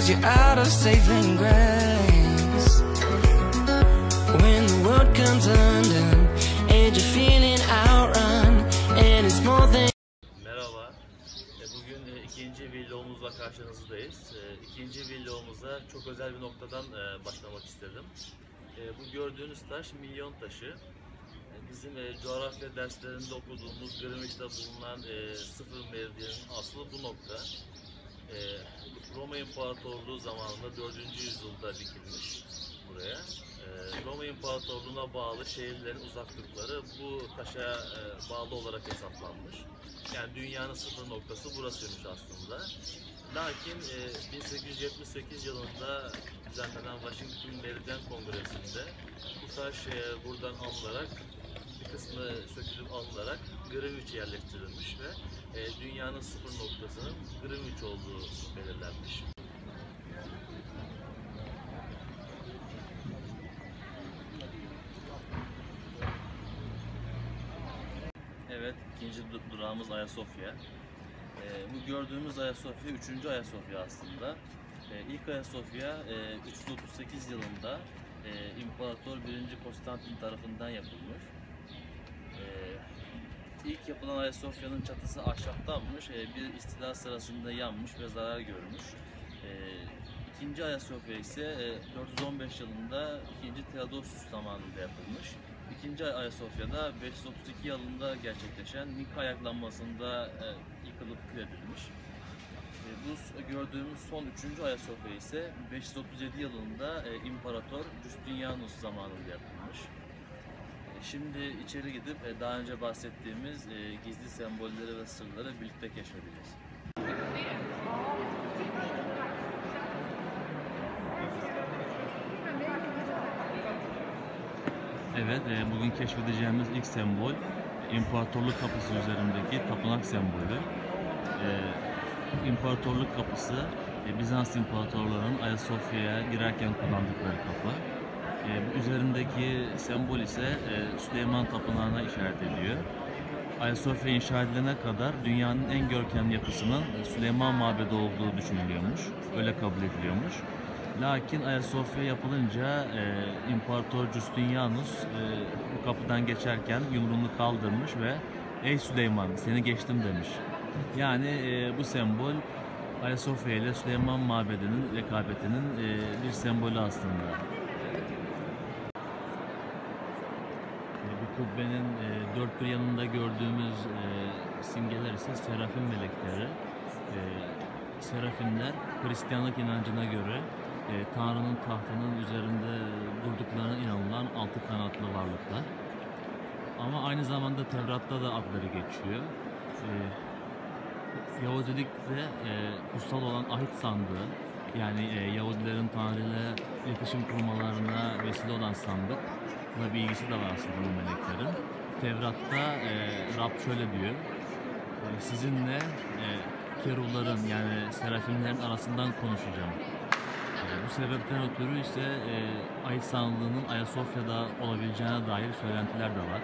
'cause you're out of saving grace. When the world comes undone and you're feeling outrun and it's more than. Merhaba. Bugün ikinci vlogumuzla karşınızdayız. İkinci vlogumuza çok özel bir noktadan başlamak istedim. Bu gördüğünüz taş milyon taşı. Bizim coğrafya derslerinde okuduğumuz Greenwich'te bulunan sıfır meridyenin aslı bu nokta. Roma İmparatorluğu zamanında 4. yüzyılda dikilmiş buraya. Roma İmparatorluğu'na bağlı şehirlerin uzaklıkları bu taşa bağlı olarak hesaplanmış. Yani dünyanın sıfır noktası burasıymış aslında. Lakin 1878 yılında düzenlenen Washington Meridyen Kongresi'nde bu taş buradan alınarak, bir kısmı sökülüp alınarak Greenwich'e yerleştirilmiş ve dünyanın sıfır noktasının Greenwich olduğu belirlenmiş. Evet, ikinci durağımız Ayasofya. Bu gördüğümüz Ayasofya 3. Ayasofya aslında. İlk Ayasofya 338 yılında İmparator 1. Konstantin tarafından yapılmış. İlk yapılan Ayasofya'nın çatısı ahşaptanmış, bir istila sırasında yanmış ve zarar görmüş. İkinci Ayasofya ise 415 yılında 2. Theodosius zamanında yapılmış. İkinci Ayasofya'da 532 yılında gerçekleşen Mika ayaklanmasında yıkılıp kül edilmiş. Bu gördüğümüz son 3. Ayasofya ise 537 yılında İmparator Justinianus zamanında yapılmış. Şimdi içeri gidip daha önce bahsettiğimiz gizli sembolleri ve sırları birlikte keşfedeceğiz. Evet, bugün keşfedeceğimiz ilk sembol İmparatorluk Kapısı üzerindeki tapınak sembolü. İmparatorluk Kapısı Bizans İmparatorlarının Ayasofya'ya girerken kullandıkları kapı. Üzerindeki sembol ise Süleyman Tapınağı'na işaret ediyor. Ayasofya inşa edilene kadar dünyanın en görkemli yapısının Süleyman Mabedi olduğu düşünülüyormuş. Öyle kabul ediliyormuş. Lakin Ayasofya yapılınca İmparator Justinianus bu kapıdan geçerken yumruğunu kaldırmış ve "Ey Süleyman, seni geçtim" demiş. Yani bu sembol Ayasofya ile Süleyman Mabedi'nin rekabetinin bir sembolü aslında. Bu kubbenin dört bir yanında gördüğümüz simgeler ise serafim melekleri. Serafimler Hristiyanlık inancına göre Tanrı'nın tahtının üzerinde durduklarına inanılan altı kanatlı varlıklar. Ama aynı zamanda Tevrat'ta da adları geçiyor. Yahudilikte kutsal olan ahit sandığı, yani Yahudilerin Tanrı ile iletişim kurmalarına vesile olan sandıkla bir ilgisi de var aslında bu meleklerin. Tevrat'ta Rab şöyle diyor: sizinle keruvların, yani serafimlerin arasından konuşacağım. Bu sebepten ötürü ise ahit sandığının Ayasofya'da olabileceğine dair söylentiler de var.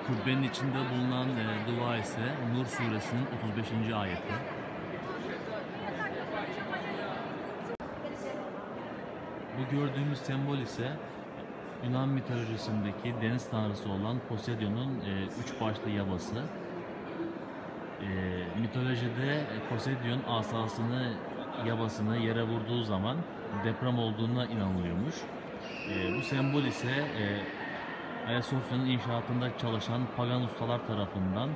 Kubbenin içinde bulunan dua ise Nur suresinin 35. ayeti. Bu gördüğümüz sembol ise Yunan mitolojisindeki deniz tanrısı olan Poseidon'un üç başlı yabası. Mitolojide Poseidon asasını, yabasını yere vurduğu zaman deprem olduğuna inanılıyormuş. Bu sembol ise Ayasofya'nın inşaatında çalışan pagan ustalar tarafından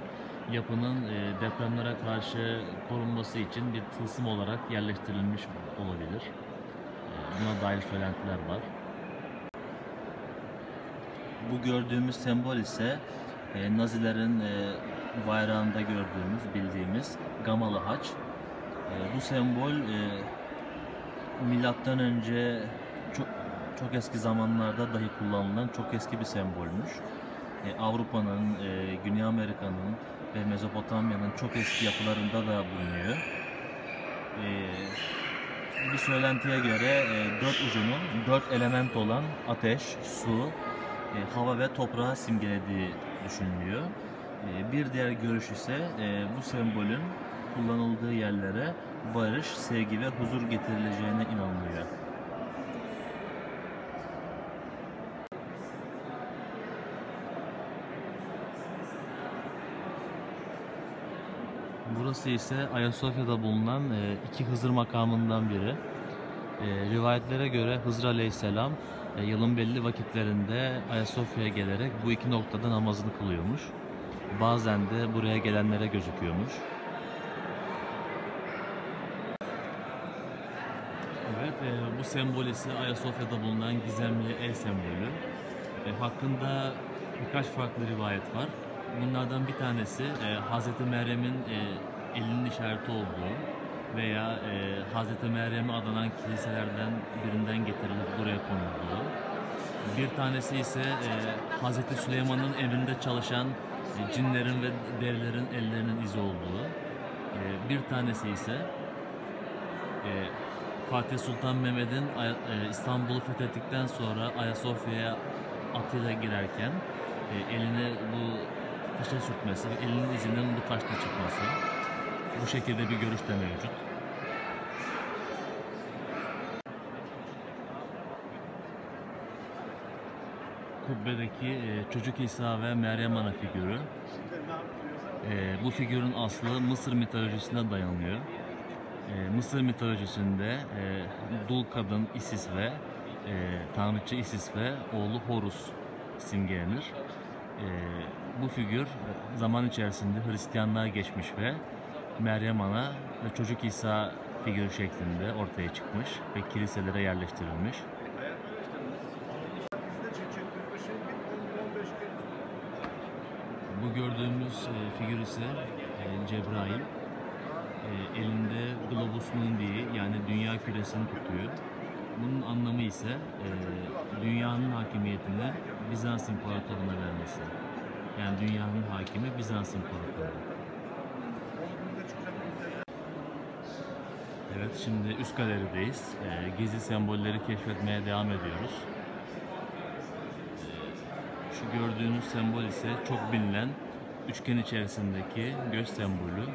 yapının depremlere karşı korunması için bir tılsım olarak yerleştirilmiş olabilir. Buna dair söylentiler var. Bu gördüğümüz sembol ise Nazilerin bayrağında gördüğümüz, bildiğimiz Gamalı Haç. Bu sembol milattan önce çok eski zamanlarda dahi kullanılan çok eski bir sembolmüş. Avrupa'nın, Güney Amerika'nın ve Mezopotamya'nın çok eski yapılarında da bulunuyor. Bir söylentiye göre dört ucunun dört element olan ateş, su, hava ve toprağı simgelediği düşünülüyor. Bir diğer görüş ise bu sembolün kullanıldığı yerlere barış, sevgi ve huzur getirileceğine inanılıyor. Burası ise Ayasofya'da bulunan iki Hızır makamından biri. Rivayetlere göre Hızır Aleyhisselam yılın belli vakitlerinde Ayasofya'ya gelerek bu iki noktada namazını kılıyormuş. Bazen de buraya gelenlere gözüküyormuş. Evet, bu sembol ise Ayasofya'da bulunan gizemli el sembolü. Hakkında birkaç farklı rivayet var. Bunlardan bir tanesi Hz. Meryem'in elinin işareti olduğu veya Hz. Meryem'e adanan kiliselerden birinden getirilip buraya konulduğu. Bir tanesi ise Hz. Süleyman'ın emrinde çalışan cinlerin ve devlerin ellerinin izi olduğu. Bir tanesi ise Fatih Sultan Mehmet'in İstanbul'u fethettikten sonra Ayasofya'ya atıyla girerken eline bu taşa sürtmesi ve elinin izinin bu taşta çıkması. Bu şekilde bir görüş de mevcut. Kubbedeki Çocuk İsa ve Meryem Ana figürü. Bu figürün aslı Mısır mitolojisine dayanıyor. Mısır mitolojisinde dul kadın Isis ve tanrıçı Isis ve oğlu Horus simgelenir. Bu figür zaman içerisinde Hristiyanlığa geçmiş ve Meryem Ana ve Çocuk İsa figürü şeklinde ortaya çıkmış ve kiliselere yerleştirilmiş. Bu gördüğümüz figür ise Cebrail. Elinde Globus Mundi'yi yani dünya küresini tutuyor. Bunun anlamı ise dünyanın hakimiyetini Bizans İmparatorluğu'na vermesi. Yani dünyanın hakimi Bizans İmparatorluğu. Evet, şimdi üst galerideyiz. Gizli sembolleri keşfetmeye devam ediyoruz. Şu gördüğünüz sembol ise çok bilinen üçgen içerisindeki göz sembolü.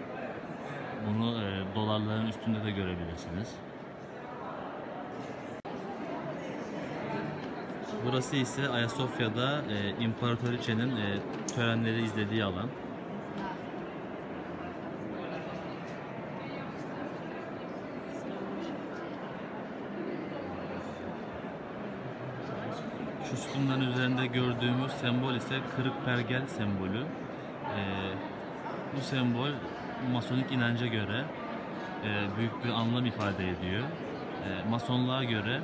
Bunu dolarların üstünde de görebilirsiniz. Burası ise Ayasofya'da İmparatoriçe'nin törenleri izlediği alan. Şu sütunların üzerinde gördüğümüz sembol ise kırık pergel sembolü. Bu sembol Masonik inanca göre büyük bir anlam ifade ediyor. Masonluğa göre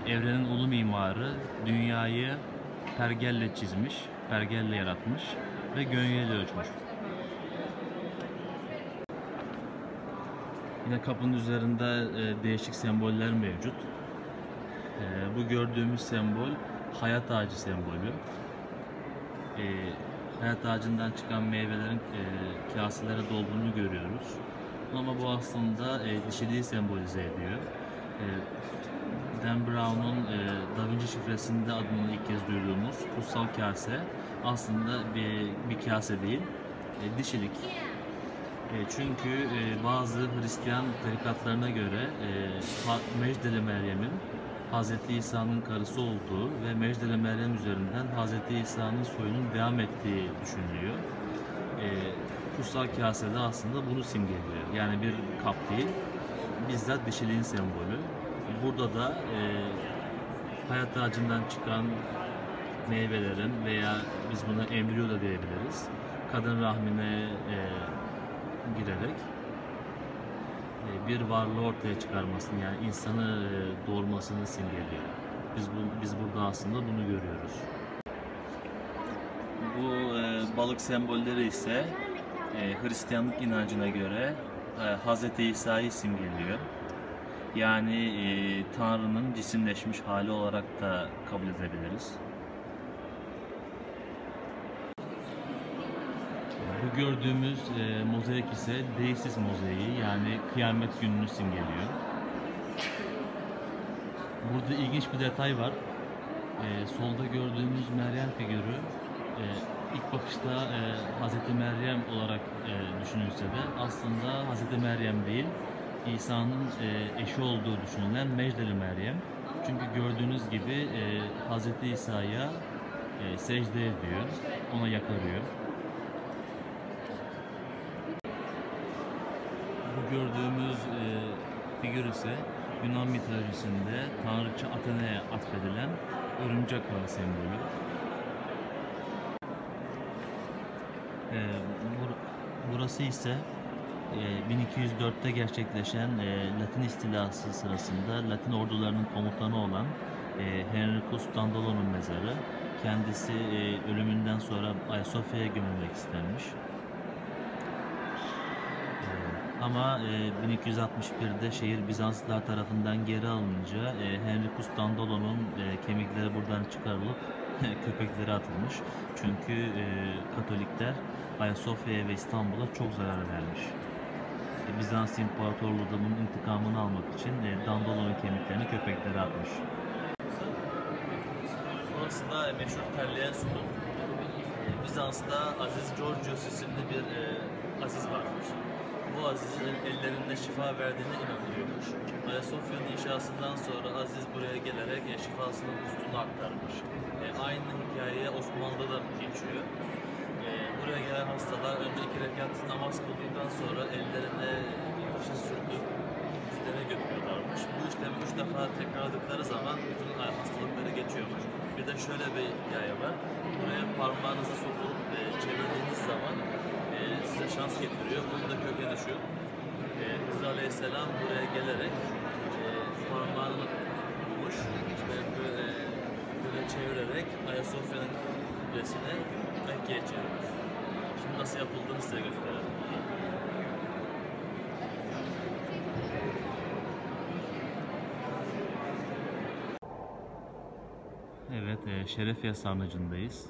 evrenin ulu mimarı dünyayı pergelle çizmiş, pergelle yaratmış ve gönyeyle ölçmüş. Yine kapının üzerinde değişik semboller mevcut. Bu gördüğümüz sembol hayat ağacı sembolü. Hayat ağacından çıkan meyvelerin kaselere dolduğunu görüyoruz. Ama bu aslında dişiliği sembolize ediyor. Dan Brown'un Da Vinci şifresinde adını ilk kez duyduğumuz kutsal kase aslında bir kase değil, dişilik. Çünkü bazı Hristiyan tarikatlarına göre Mecdeli Meryem'in Hz. İsa'nın karısı olduğu ve Mecdeli Meryem üzerinden Hz. İsa'nın soyunun devam ettiği düşünülüyor. Kutsal kase de aslında bunu simgeliyor. Yani bir kap değil, bizzat dişiliğin sembolü. Burada da hayat ağacından çıkan meyvelerin veya biz buna embriyo da diyebiliriz, kadın rahmine girerek bir varlığı ortaya çıkarmasını, yani insanı doğurmasını simgeliyor. Biz burada aslında bunu görüyoruz. Bu balık sembolleri ise Hristiyanlık inancına göre Hz. İsa'yı simgeliyor. Yani Tanrı'nın cisimleşmiş hali olarak da kabul edebiliriz. Bu gördüğümüz mozaik ise Deisis mozaiği, yani kıyamet gününü simgeliyor. Burada ilginç bir detay var. Solda gördüğümüz Meryem figürü ilk bakışta Hazreti Meryem olarak düşünülse de aslında Hazreti Meryem değil, İsa'nın eşi olduğu düşünülen Mecdeli Meryem. Çünkü gördüğünüz gibi Hazreti İsa'ya secde ediyor, ona yakarıyor. Bu gördüğümüz figür ise Yunan mitolojisinde tanrıça Athena'ya atfedilen örümcek ağı sembolü. Burası ise 1204'te gerçekleşen Latin istilası sırasında Latin ordularının komutanı olan Henricus Dandolo'nun mezarı. Kendisi ölümünden sonra Ayasofya'ya gömülmek istenmiş. Ama 1261'de şehir Bizanslılar tarafından geri alınınca Henricus Dandolo'nun kemikleri buradan çıkarılıp köpeklere atılmış. Çünkü Katolikler Ayasofya'ya ve İstanbul'a çok zarar vermiş. Bizans İmparatorluğu da bunun intikamını almak için Dandolo'nun kemiklerini köpeklere atmış. Burası da meşhur terleyen sütun. Bizans'ta Aziz Georgios isimli bir aziz varmış. Bu azizin ellerinde şifa verdiğine inanılıyormuş. Ayasofya'nın inşasından sonra Aziz buraya gelerek şifasının üstünü aktarmış. Aynı hikaye Osmanlı'da da geçiyor. Buraya gelen hastalar önce 2 rekat namaz kıldıktan sonra ellerine taşın sürtüp üstlerine götürüyorlarmış. Bu işlemi 3 defa tekrarladıkları zaman bütün hastalıkları geçiyormuş. Bir de şöyle bir hikaye var. Buraya parmağınızı sokup çevirdiğiniz zaman size şans getiriyor. Bunun da kökeni şu. Hızır Aleyhisselam buraya gelerek parmağını bulmuş ve böyle çevirerek Ayasofya'nın kubresini Mekke'ye çevirmiş. Şimdi nasıl yapıldığını size gösterelim. Evet, Şerefiye Sarnıcı'ndayız.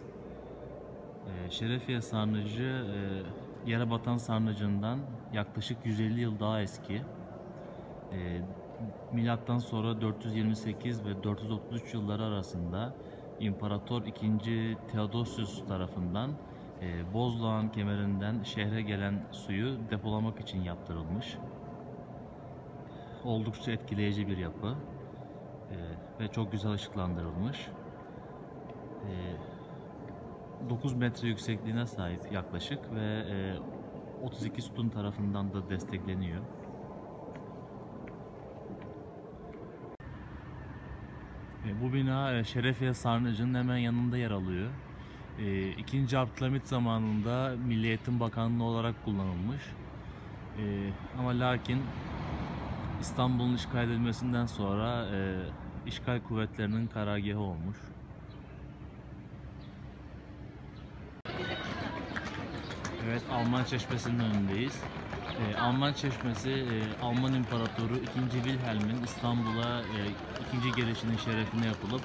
Şerefiye Sarnıcı yere batan sarnıcından yaklaşık 150 yıl daha eski. Milattan sonra 428 ve 433 yılları arasında İmparator II. Theodosius tarafından Bozdoğan kemerinden şehre gelen suyu depolamak için yaptırılmış. Oldukça etkileyici bir yapı ve çok güzel ışıklandırılmış. 9 metre yüksekliğine sahip yaklaşık ve 32 sütun tarafından da destekleniyor. Bu bina Şerefiye Sarnıcı'nın hemen yanında yer alıyor. 2. Abdülhamit zamanında Milli Eğitim Bakanlığı olarak kullanılmış. Ama lakin İstanbul'un işgal edilmesinden sonra işgal kuvvetlerinin karargahı olmuş. Evet, Alman Çeşmesi'nin önündeyiz. Alman Çeşmesi, Alman İmparatoru II. Wilhelm'in İstanbul'a ikinci gelişinin şerefine yapılıp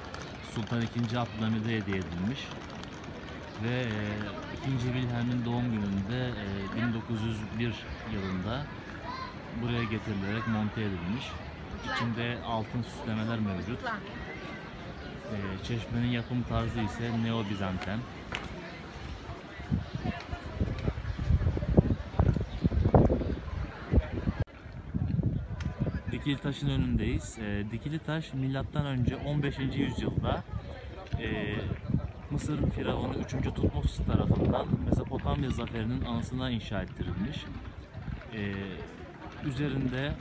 Sultan II. Abdülhamid'e hediye edilmiş. Ve II. Wilhelm'in doğum gününde 1901 yılında buraya getirilerek monte edilmiş. İçinde altın süslemeler mevcut. Çeşmenin yapım tarzı ise Neo-Bizanten. Dikili Taş'ın önündeyiz. Dikili Taş milattan önce 15. yüzyılda Mısır Firavunu 3. Tutmosis tarafından Mezopotamya zaferinin anısına inşa ettirilmiş. Üzerinde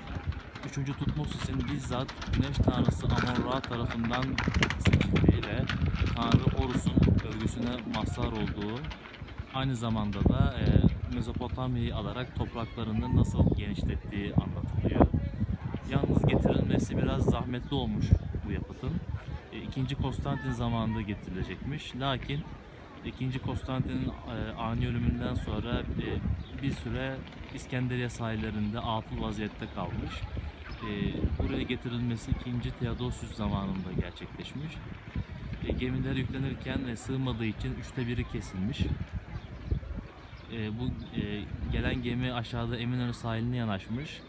3. Tutmosis'in bizzat Güneş Tanrısı Amon-Ra tarafından seçildiği ve Tanrı Horus'un övgüsüne mazhar olduğu, aynı zamanda da Mezopotamya'yı alarak topraklarını nasıl genişlettiği anlatılıyor. Yalnız getirilmesi biraz zahmetli olmuş bu yapıtın. 2. Konstantin zamanında getirilecekmiş. Lakin 2. Konstantin'in ani ölümünden sonra bir süre İskenderiye sahillerinde atıl vaziyette kalmış. Buraya getirilmesi 2. Theodosius zamanında gerçekleşmiş. Gemiler yüklenirken sığmadığı için 1/3'ü kesilmiş. Bu gelen gemi aşağıda Eminönü sahiline yanaşmış.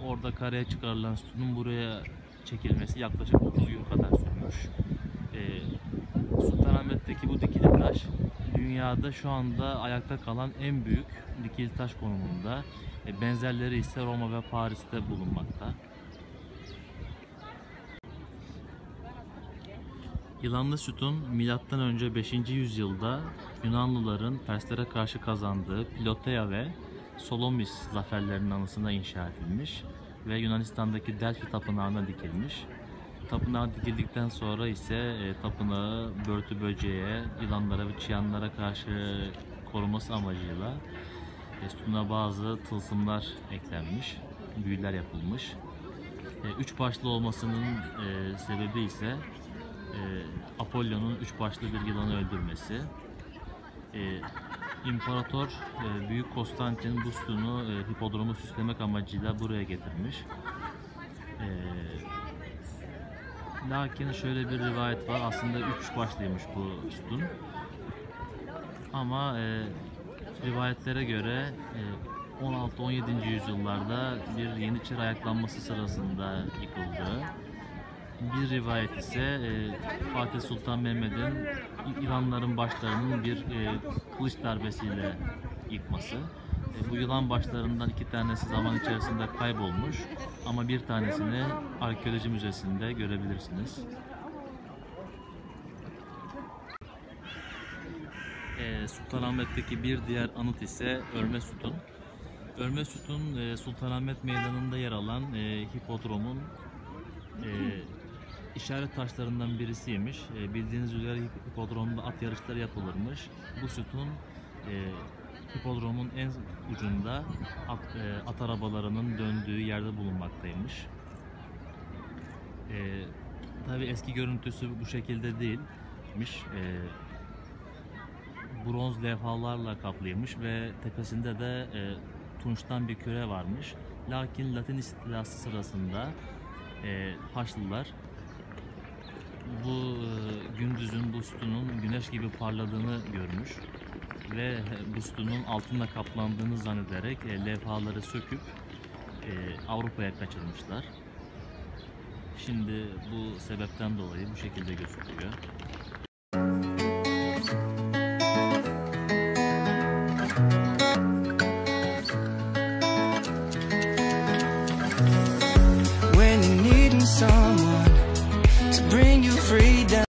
Orada karaya çıkarılan sütunun buraya çekilmesi yaklaşık 30 gün kadar sürmüş. Sultanahmet'teki bu dikili taş dünyada şu anda ayakta kalan en büyük dikili taş konumunda. Benzerleri ise Roma ve Paris'te bulunmakta. Yılanlı sütun M.Ö. 5. yüzyılda Yunanlıların Perslere karşı kazandığı Plataea ve Salamis zaferlerinin anısına inşa edilmiş ve Yunanistan'daki Delphi tapınağına dikilmiş. Tapınağa dikildikten sonra ise tapınağı börtü böceğe, yılanlara ve çıyanlara karşı koruması amacıyla sütuna bazı tılsımlar eklenmiş, büyüler yapılmış. Üç başlı olmasının sebebi ise Apollo'nun üç başlı bir yılanı öldürmesi. İmparator Büyük Konstantin bu sütunu hipodromu süslemek amacıyla buraya getirmiş. Lakin şöyle bir rivayet var, aslında üç başlıymış bu sütun. Ama rivayetlere göre 16-17. yüzyıllarda bir Yeniçeri ayaklanması sırasında yıkıldı. Bir rivayet ise Fatih Sultan Mehmet'in yılanların başlarının bir kılıç darbesiyle yıkması. Bu yılan başlarından 2 tanesi zaman içerisinde kaybolmuş ama bir tanesini arkeoloji müzesinde görebilirsiniz. Sultanahmet'teki bir diğer anıt ise Örme Sütun. Örme Sütun Sultanahmet Meydanı'nda yer alan hipodromun işaret taşlarından birisiymiş. Bildiğiniz üzere hipodromda at yarışları yapılırmış. Bu sütun hipodromun en ucunda at arabalarının döndüğü yerde bulunmaktaymış. Tabi eski görüntüsü bu şekilde değilmiş. Bronz levhalarla kaplıymış ve tepesinde de tunçtan bir küre varmış. Lakin Latin istilası sırasında Haçlılar bu gündüzün bu sütunun güneş gibi parladığını görmüş ve bu sütunun altında kaplandığını zannederek levhaları söküp Avrupa'ya kaçırmışlar. Şimdi bu sebepten dolayı bu şekilde gözüküyor.